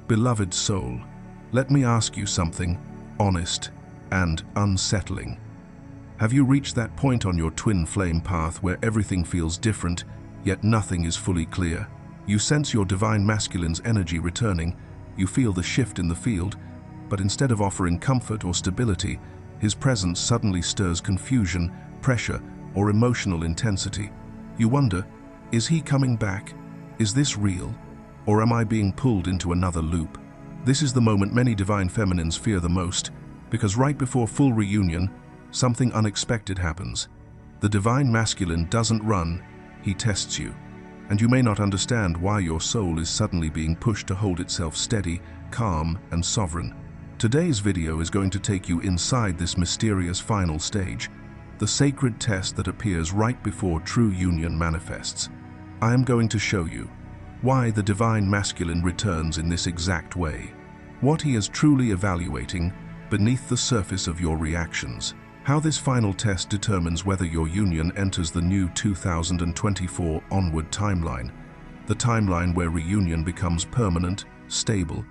Beloved soul, let me ask you something honest and unsettling. Have you reached that point on your twin flame path where everything feels different, yet nothing is fully clear? You sense your divine masculine's energy returning, you feel the shift in the field, but instead of offering comfort or stability, his presence suddenly stirs confusion, pressure, or emotional intensity. You wonder, is he coming back? Is this real? Or am I being pulled into another loop? This is the moment many divine feminines fear the most, because right before full reunion, something unexpected happens. The divine masculine doesn't run, he tests you. And you may not understand why your soul is suddenly being pushed to hold itself steady, calm, and sovereign. Today's video is going to take you inside this mysterious final stage, the sacred test that appears right before true union manifests. I am going to show you why the divine masculine returns in this exact way, what he is truly evaluating beneath the surface of your reactions, how this final test determines whether your union enters the new 2024 onward timeline, the timeline where reunion becomes permanent, stable,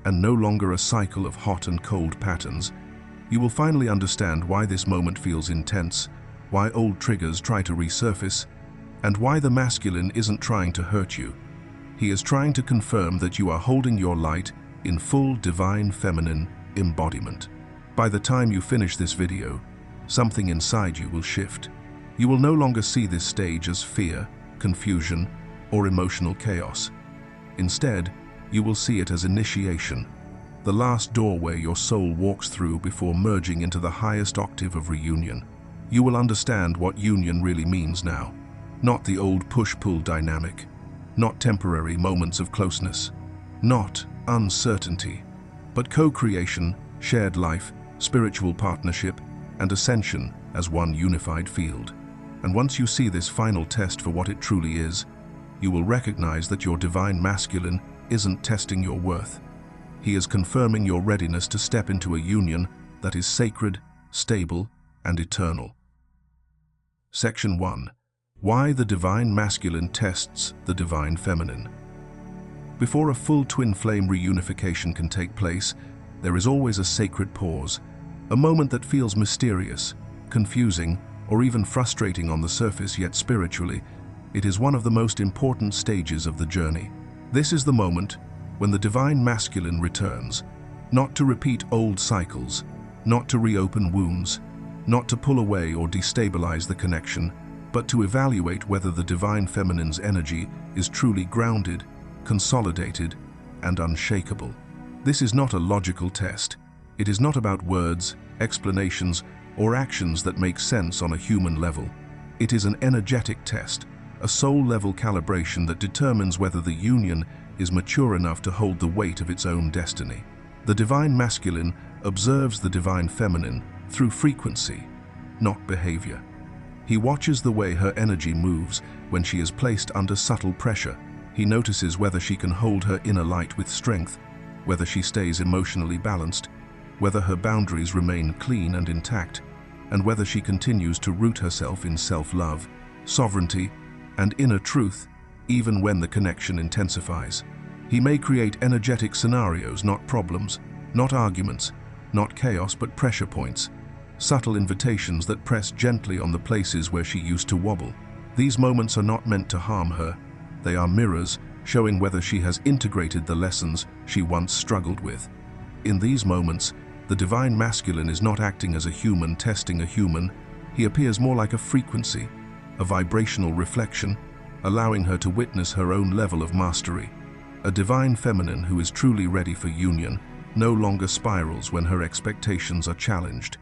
and no longer a cycle of hot and cold patterns. You will finally understand why this moment feels intense, why old triggers try to resurface, and why the masculine isn't trying to hurt you. He is trying to confirm that you are holding your light in full divine feminine embodiment. By the time you finish this video, something inside you will shift. You will no longer see this stage as fear, confusion, or emotional chaos. Instead, you will see it as initiation, the last doorway your soul walks through before merging into the highest octave of reunion. You will understand what union really means now, not the old push-pull dynamic, not temporary moments of closeness, not uncertainty, but co-creation, shared life, spiritual partnership, and ascension as one unified field. And once you see this final test for what it truly is, you will recognize that your divine masculine isn't testing your worth. He is confirming your readiness to step into a union that is sacred, stable, and eternal. Section 1. Why the divine masculine tests the divine feminine. Before a full twin flame reunification can take place, there is always a sacred pause, a moment that feels mysterious, confusing, or even frustrating on the surface, yet spiritually, it is one of the most important stages of the journey. This is the moment when the divine masculine returns, not to repeat old cycles, not to reopen wounds, not to pull away or destabilize the connection, but to evaluate whether the divine feminine's energy is truly grounded, consolidated, and unshakable. This is not a logical test. It is not about words, explanations, or actions that make sense on a human level. It is an energetic test, a soul-level calibration that determines whether the union is mature enough to hold the weight of its own destiny. The divine masculine observes the divine feminine through frequency, not behavior. He watches the way her energy moves when she is placed under subtle pressure. He notices whether she can hold her inner light with strength, whether she stays emotionally balanced, whether her boundaries remain clean and intact, and whether she continues to root herself in self-love, sovereignty, and inner truth, even when the connection intensifies. He may create energetic scenarios, not problems, not arguments, not chaos, but pressure points, subtle invitations that press gently on the places where she used to wobble. These moments are not meant to harm her. They are mirrors showing whether she has integrated the lessons she once struggled with. In these moments, the divine masculine is not acting as a human testing a human. He appears more like a frequency, a vibrational reflection, allowing her to witness her own level of mastery. A divine feminine who is truly ready for union no longer spirals when her expectations are challenged.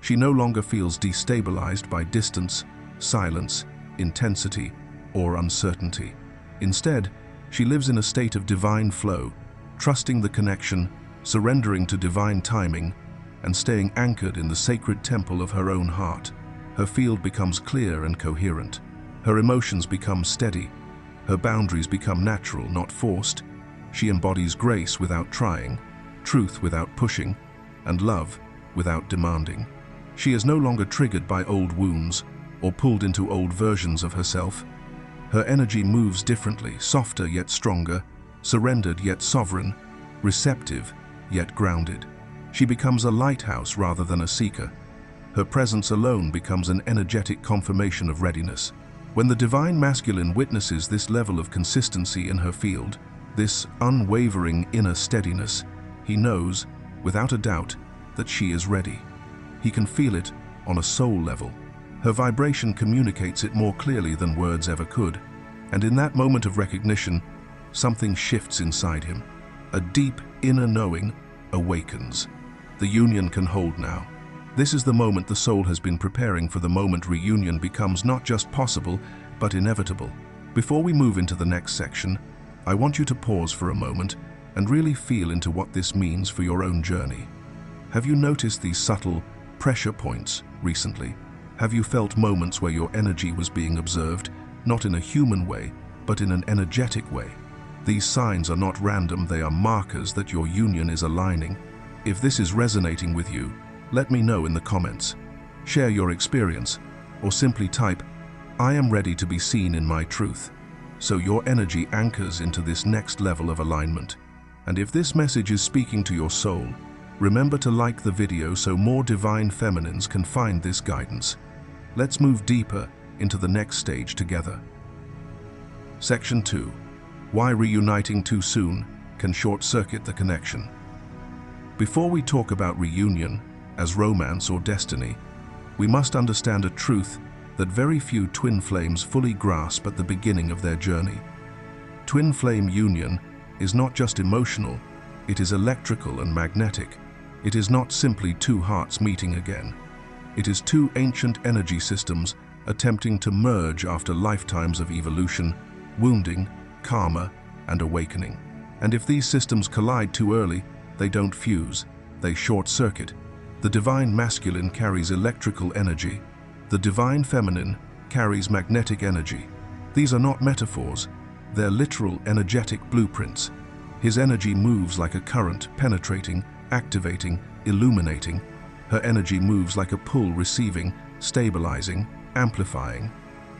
She no longer feels destabilized by distance, silence, intensity, or uncertainty. Instead, she lives in a state of divine flow, trusting the connection, surrendering to divine timing, and staying anchored in the sacred temple of her own heart. Her field becomes clear and coherent. Her emotions become steady. Her boundaries become natural, not forced. She embodies grace without trying, truth without pushing, and love without demanding. She is no longer triggered by old wounds or pulled into old versions of herself. Her energy moves differently, softer yet stronger, surrendered yet sovereign. receptive, yet grounded. She becomes a lighthouse rather than a seeker. Her presence alone becomes an energetic confirmation of readiness. When the divine masculine witnesses this level of consistency in her field, this unwavering inner steadiness, he knows, without a doubt, that she is ready. He can feel it on a soul level. Her vibration communicates it more clearly than words ever could, and in that moment of recognition, something shifts inside him. A deep inner knowing awakens. The union can hold now. This is the moment the soul has been preparing for, the moment reunion becomes not just possible, but inevitable. Before we move into the next section, I want you to pause for a moment and really feel into what this means for your own journey. Have you noticed these subtle pressure points recently? Have you felt moments where your energy was being observed, not in a human way, but in an energetic way? These signs are not random, they are markers that your union is aligning. If this is resonating with you, let me know in the comments. Share your experience, or simply type, "I am ready to be seen in my truth," so your energy anchors into this next level of alignment. And if this message is speaking to your soul, remember to like the video so more divine feminines can find this guidance. Let's move deeper into the next stage together. Section 2. Why reuniting too soon can short-circuit the connection. Before we talk about reunion as romance or destiny, we must understand a truth that very few twin flames fully grasp at the beginning of their journey. Twin flame union is not just emotional, it is electrical and magnetic. It is not simply two hearts meeting again. It is two ancient energy systems attempting to merge after lifetimes of evolution, wounding, karma, and awakening. And if these systems collide too early, they don't fuse, they short-circuit. The divine masculine carries electrical energy. The divine feminine carries magnetic energy. These are not metaphors, they're literal energetic blueprints. His energy moves like a current, penetrating, activating, illuminating. Her energy moves like a pull, receiving, stabilizing, amplifying.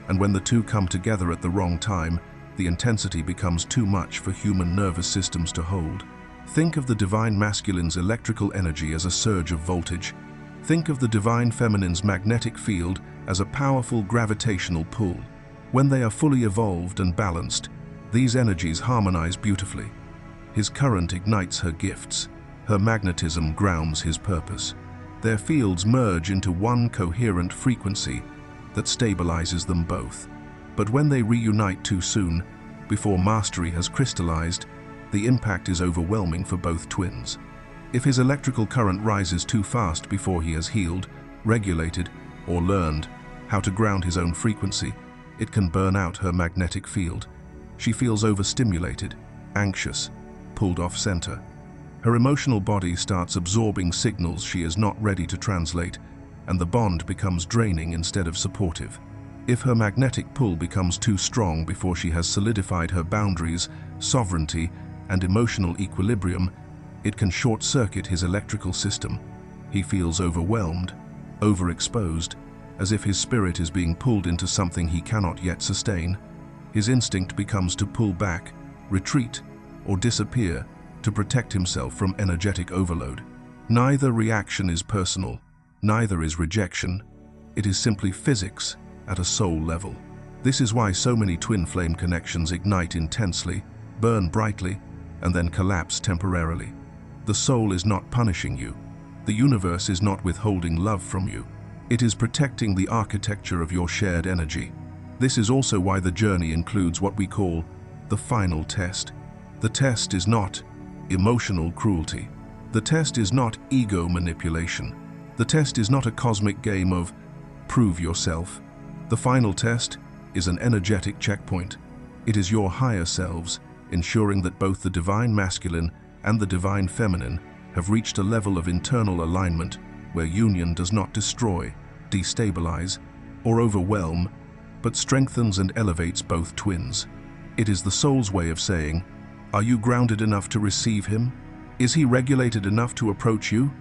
And when the two come together at the wrong time, the intensity becomes too much for human nervous systems to hold. Think of the divine masculine's electrical energy as a surge of voltage. Think of the divine feminine's magnetic field as a powerful gravitational pull. When they are fully evolved and balanced, these energies harmonize beautifully. His current ignites her gifts. Her magnetism grounds his purpose. Their fields merge into one coherent frequency that stabilizes them both. But when they reunite too soon, before mastery has crystallized, the impact is overwhelming for both twins. If his electrical current rises too fast before he has healed, regulated, or learned how to ground his own frequency, it can burn out her magnetic field. She feels overstimulated, anxious, pulled off center. Her emotional body starts absorbing signals she is not ready to translate, and the bond becomes draining instead of supportive. If her magnetic pull becomes too strong before she has solidified her boundaries, sovereignty, and emotional equilibrium, it can short-circuit his electrical system. He feels overwhelmed, overexposed, as if his spirit is being pulled into something he cannot yet sustain. His instinct becomes to pull back, retreat, or disappear to protect himself from energetic overload. Neither reaction is personal, neither is rejection. It is simply physics at a soul level. This is why so many twin flame connections ignite intensely, burn brightly, and then collapse temporarily. The soul is not punishing you. The universe is not withholding love from you. It is protecting the architecture of your shared energy. This is also why the journey includes what we call the final test. The test is not emotional cruelty. The test is not ego manipulation. The test is not a cosmic game of prove yourself. The final test is an energetic checkpoint. It is your higher selves ensuring that both the divine masculine and the divine feminine have reached a level of internal alignment where union does not destroy, destabilize, or overwhelm, but strengthens and elevates both twins. It is the soul's way of saying, are you grounded enough to receive him? Is he regulated enough to approach you?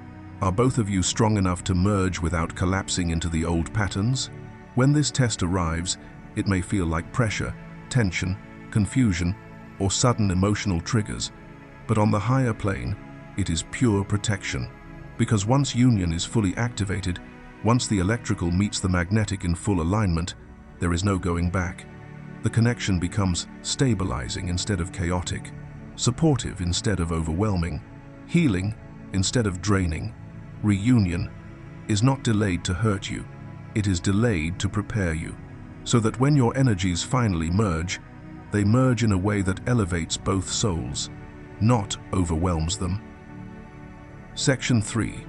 Are both of you strong enough to merge without collapsing into the old patterns? When this test arrives, it may feel like pressure, tension, confusion, or sudden emotional triggers. But on the higher plane, it is pure protection. Because once union is fully activated, once the electrical meets the magnetic in full alignment, there is no going back. The connection becomes stabilizing instead of chaotic, supportive instead of overwhelming, healing instead of draining. Reunion is not delayed to hurt you, it is delayed to prepare you, so that when your energies finally merge, they merge in a way that elevates both souls, not overwhelms them. Section 3.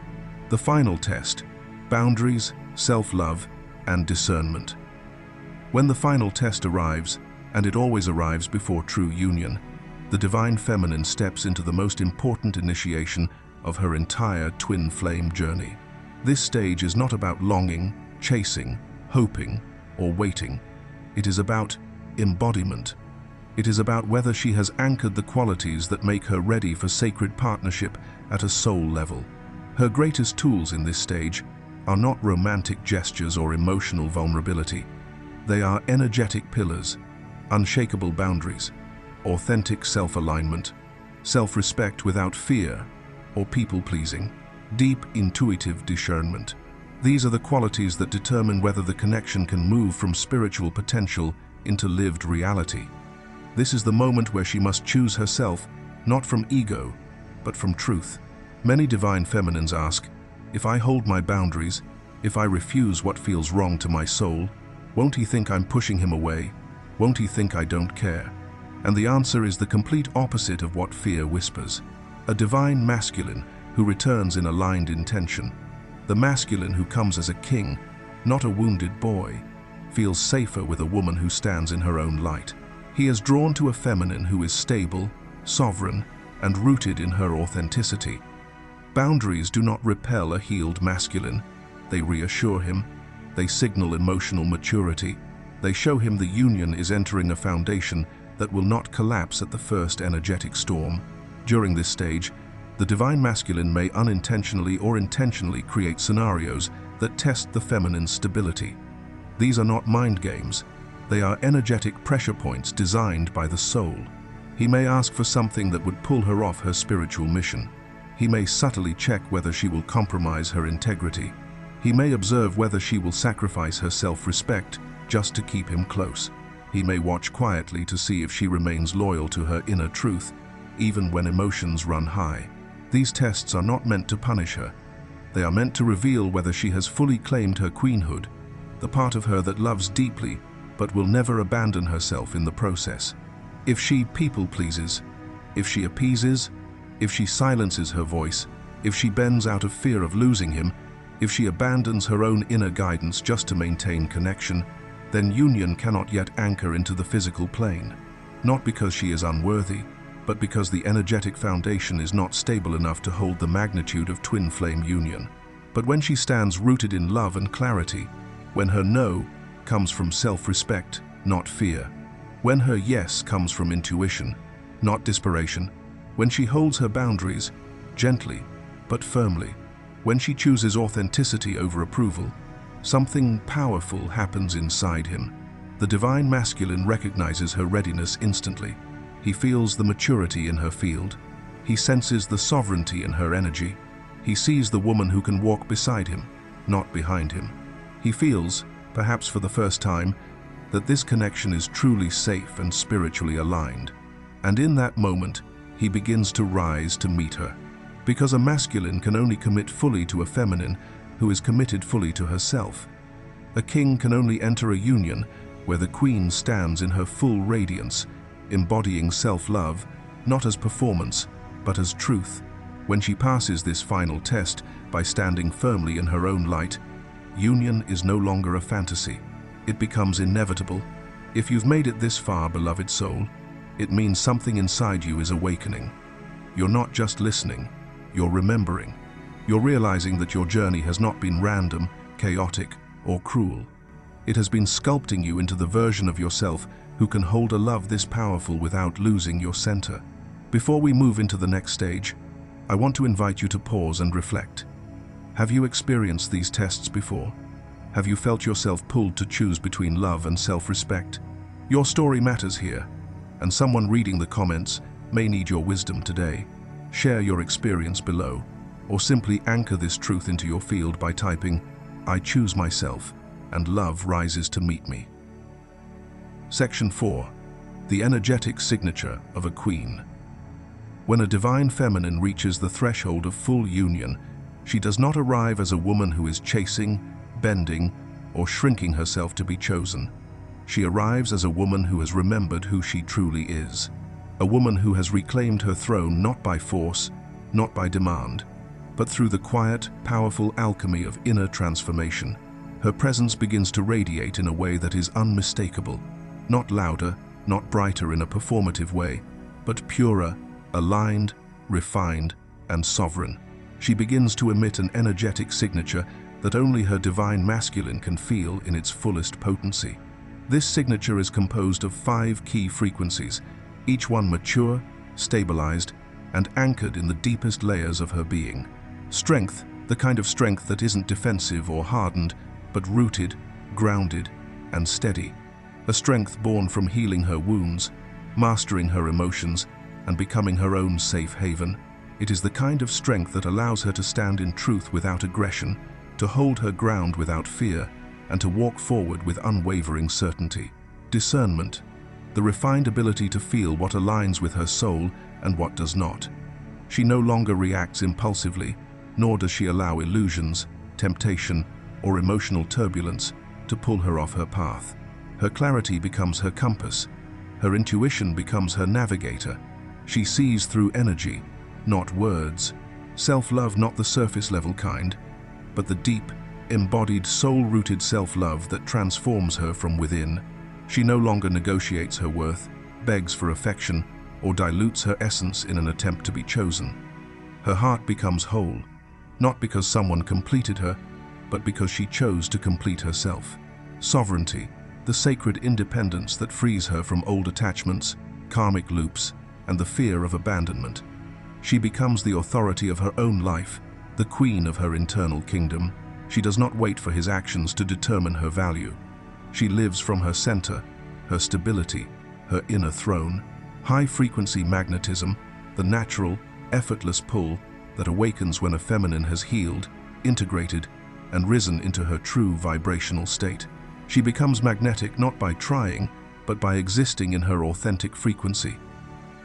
The final test: boundaries, self-love, and discernment. When the final test arrives, and it always arrives before true union, the divine feminine steps into the most important initiation of her entire twin flame journey. This stage is not about longing, chasing, hoping, or waiting. It is about embodiment. It is about whether she has anchored the qualities that make her ready for sacred partnership at a soul level. Her greatest tools in this stage are not romantic gestures or emotional vulnerability. They are energetic pillars, unshakable boundaries, authentic self-alignment, self-respect without fear or people-pleasing, deep intuitive discernment. These are the qualities that determine whether the connection can move from spiritual potential into lived reality. This is the moment where she must choose herself, not from ego, but from truth. Many divine feminines ask, if I hold my boundaries, if I refuse what feels wrong to my soul, won't he think I'm pushing him away? Won't he think I don't care? And the answer is the complete opposite of what fear whispers. A divine masculine who returns in aligned intention. The masculine who comes as a king, not a wounded boy, feels safer with a woman who stands in her own light. He is drawn to a feminine who is stable, sovereign, and rooted in her authenticity. Boundaries do not repel a healed masculine. They reassure him. They signal emotional maturity. They show him the union is entering a foundation that will not collapse at the first energetic storm. During this stage, the divine masculine may unintentionally or intentionally create scenarios that test the feminine's stability. These are not mind games. They are energetic pressure points designed by the soul. He may ask for something that would pull her off her spiritual mission. He may subtly check whether she will compromise her integrity. He may observe whether she will sacrifice her self-respect just to keep him close. He may watch quietly to see if she remains loyal to her inner truth, even when emotions run high. These tests are not meant to punish her. They are meant to reveal whether she has fully claimed her queenhood, the part of her that loves deeply but will never abandon herself in the process. If she people-pleases, if she appeases, if she silences her voice, if she bends out of fear of losing him, if she abandons her own inner guidance just to maintain connection, then union cannot yet anchor into the physical plane. Not because she is unworthy, but because the energetic foundation is not stable enough to hold the magnitude of twin flame union. But when she stands rooted in love and clarity, when her no comes from self-respect, not fear, when her yes comes from intuition, not desperation, when she holds her boundaries gently but firmly, when she chooses authenticity over approval, something powerful happens inside him. The divine masculine recognizes her readiness instantly. He feels the maturity in her field. He senses the sovereignty in her energy. He sees the woman who can walk beside him, not behind him. He feels, perhaps for the first time, that this connection is truly safe and spiritually aligned. And in that moment, he begins to rise to meet her. Because a masculine can only commit fully to a feminine who is committed fully to herself. A king can only enter a union where the queen stands in her full radiance, embodying self-love, not as performance, but as truth. When she passes this final test by standing firmly in her own light, union is no longer a fantasy. It becomes inevitable. If you've made it this far, beloved soul, it means something inside you is awakening. You're not just listening, you're remembering. You're realizing that your journey has not been random, chaotic, or cruel. It has been sculpting you into the version of yourself who can hold a love this powerful without losing your center. Before we move into the next stage, I want to invite you to pause and reflect. Have you experienced these tests before? Have you felt yourself pulled to choose between love and self-respect? Your story matters here, and someone reading the comments may need your wisdom today. Share your experience below, or simply anchor this truth into your field by typing, "I choose myself, and love rises to meet me." Section 4. The energetic signature of a queen. When a divine feminine reaches the threshold of full union, she does not arrive as a woman who is chasing, bending, or shrinking herself to be chosen. She arrives as a woman who has remembered who she truly is. A woman who has reclaimed her throne not by force, not by demand, but through the quiet, powerful alchemy of inner transformation. Her presence begins to radiate in a way that is unmistakable, not louder, not brighter in a performative way, but purer, aligned, refined, and sovereign. She begins to emit an energetic signature that only her divine masculine can feel in its fullest potency. This signature is composed of 5 key frequencies, each one mature, stabilized, and anchored in the deepest layers of her being. Strength, the kind of strength that isn't defensive or hardened, but rooted, grounded, and steady. A strength born from healing her wounds, mastering her emotions, and becoming her own safe haven. It is the kind of strength that allows her to stand in truth without aggression, to hold her ground without fear, and to walk forward with unwavering certainty. Discernment, the refined ability to feel what aligns with her soul and what does not. She no longer reacts impulsively, nor does she allow illusions, temptation, or emotional turbulence to pull her off her path. Her clarity becomes her compass. Her intuition becomes her navigator. She sees through energy, not words. Self-love, not the surface-level kind, but the deep, embodied, soul-rooted self-love that transforms her from within. She no longer negotiates her worth, begs for affection, or dilutes her essence in an attempt to be chosen. Her heart becomes whole, not because someone completed her, but because she chose to complete herself. Sovereignty, the sacred independence that frees her from old attachments, karmic loops, and the fear of abandonment. She becomes the authority of her own life, the queen of her internal kingdom. She does not wait for his actions to determine her value. She lives from her center, her stability, her inner throne. High-frequency magnetism, the natural, effortless pull that awakens when a feminine has healed, integrated, and risen into her true vibrational state. She becomes magnetic not by trying, but by existing in her authentic frequency.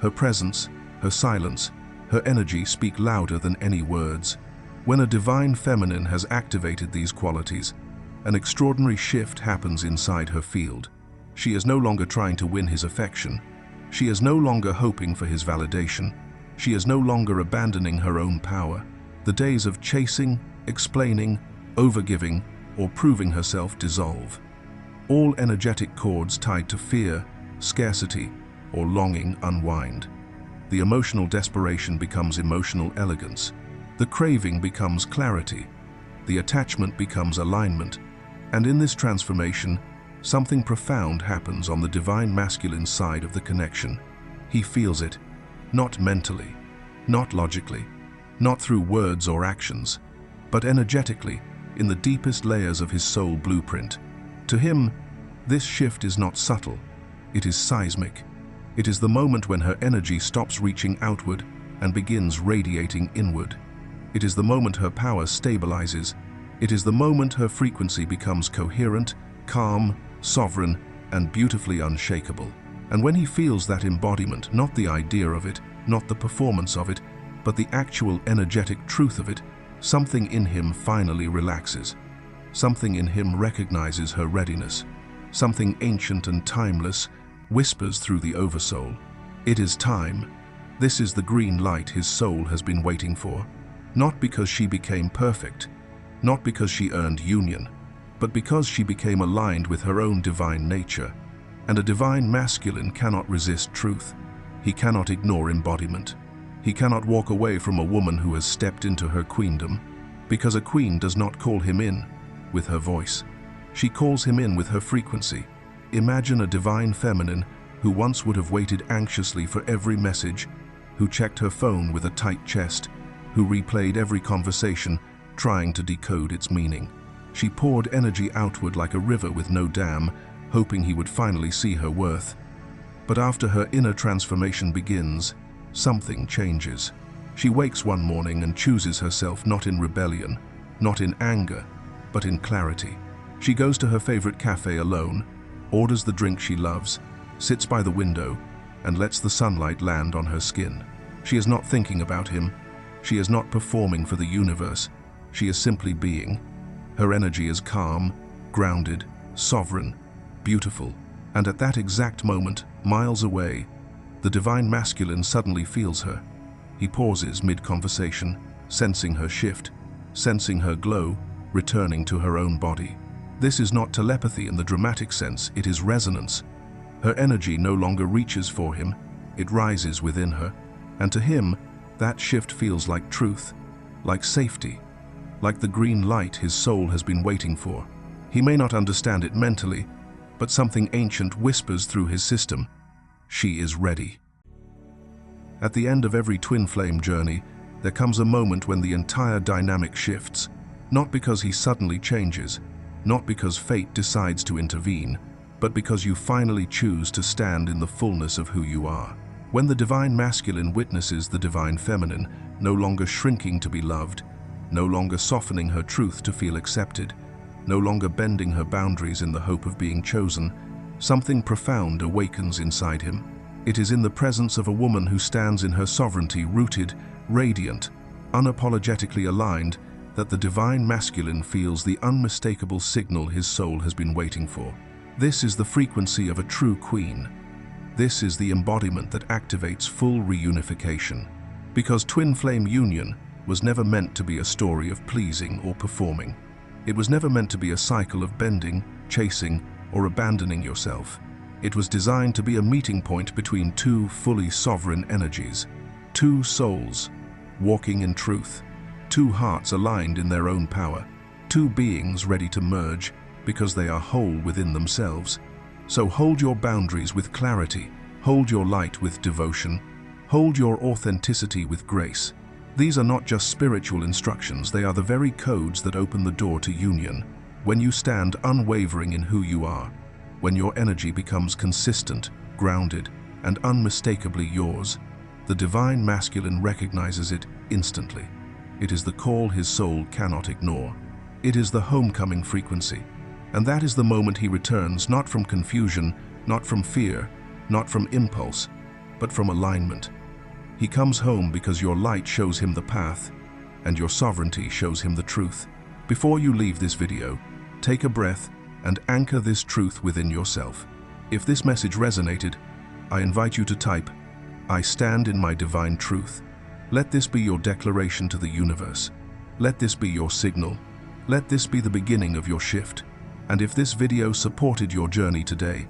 Her presence, her silence, her energy speak louder than any words. When a divine feminine has activated these qualities, an extraordinary shift happens inside her field. She is no longer trying to win his affection. She is no longer hoping for his validation. She is no longer abandoning her own power. The days of chasing, explaining, overgiving, or proving herself dissolve. All energetic cords tied to fear, scarcity, or longing unwind. The emotional desperation becomes emotional elegance. The craving becomes clarity. The attachment becomes alignment. And in this transformation, something profound happens on the divine masculine side of the connection. He feels it, not mentally, not logically, not through words or actions, but energetically, in the deepest layers of his soul blueprint. To him, this shift is not subtle, it is seismic. It is the moment when her energy stops reaching outward and begins radiating inward. It is the moment her power stabilizes. It is the moment her frequency becomes coherent, calm, sovereign, and beautifully unshakable. And when he feels that embodiment, not the idea of it, not the performance of it, but the actual energetic truth of it, something in him finally relaxes. Something in him recognizes her readiness. Something ancient and timeless whispers through the oversoul. It is time. This is the green light his soul has been waiting for. Not because she became perfect, not because she earned union, but because she became aligned with her own divine nature. And a divine masculine cannot resist truth. He cannot ignore embodiment. He cannot walk away from a woman who has stepped into her queendom, because a queen does not call him in with her voice. She calls him in with her frequency. Imagine a divine feminine who once would have waited anxiously for every message, who checked her phone with a tight chest, who replayed every conversation, trying to decode its meaning. She poured energy outward like a river with no dam, hoping he would finally see her worth. But after her inner transformation begins, something changes. She wakes one morning and chooses herself not in rebellion, not in anger, but in clarity. She goes to her favorite cafe alone, orders the drink she loves, sits by the window, and lets the sunlight land on her skin. She is not thinking about him. She is not performing for the universe. She is simply being. Her energy is calm, grounded, sovereign, beautiful. And at that exact moment, miles away, the divine masculine suddenly feels her. He pauses mid-conversation, sensing her shift, sensing her glow, returning to her own body. This is not telepathy in the dramatic sense, it is resonance. Her energy no longer reaches for him, it rises within her, and to him, that shift feels like truth, like safety, like the green light his soul has been waiting for. He may not understand it mentally, but something ancient whispers through his system. She is ready. At the end of every twin flame journey, there comes a moment when the entire dynamic shifts, not because he suddenly changes, not because fate decides to intervene, but because you finally choose to stand in the fullness of who you are. When the divine masculine witnesses the divine feminine, no longer shrinking to be loved, no longer softening her truth to feel accepted, no longer bending her boundaries in the hope of being chosen, something profound awakens inside him. It is in the presence of a woman who stands in her sovereignty, rooted, radiant, unapologetically aligned, that the divine masculine feels the unmistakable signal his soul has been waiting for. This is the frequency of a true queen. This is the embodiment that activates full reunification. Because twin flame union was never meant to be a story of pleasing or performing. It was never meant to be a cycle of bending, chasing, or abandoning yourself. It was designed to be a meeting point between two fully sovereign energies, two souls walking in truth, two hearts aligned in their own power, two beings ready to merge because they are whole within themselves. So hold your boundaries with clarity, hold your light with devotion, hold your authenticity with grace. These are not just spiritual instructions, they are the very codes that open the door to union. When you stand unwavering in who you are, when your energy becomes consistent, grounded, and unmistakably yours, the divine masculine recognizes it instantly. It is the call his soul cannot ignore. It is the homecoming frequency. And that is the moment he returns, not from confusion, not from fear, not from impulse, but from alignment. He comes home because your light shows him the path, and your sovereignty shows him the truth. Before you leave this video, take a breath and anchor this truth within yourself. If this message resonated, I invite you to type, "I stand in my divine truth." Let this be your declaration to the universe. Let this be your signal. Let this be the beginning of your shift. And if this video supported your journey today,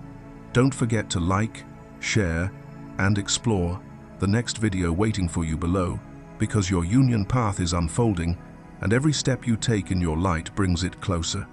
don't forget to like, share, and explore the next video waiting for you below, because your union path is unfolding, and every step you take in your light brings it closer.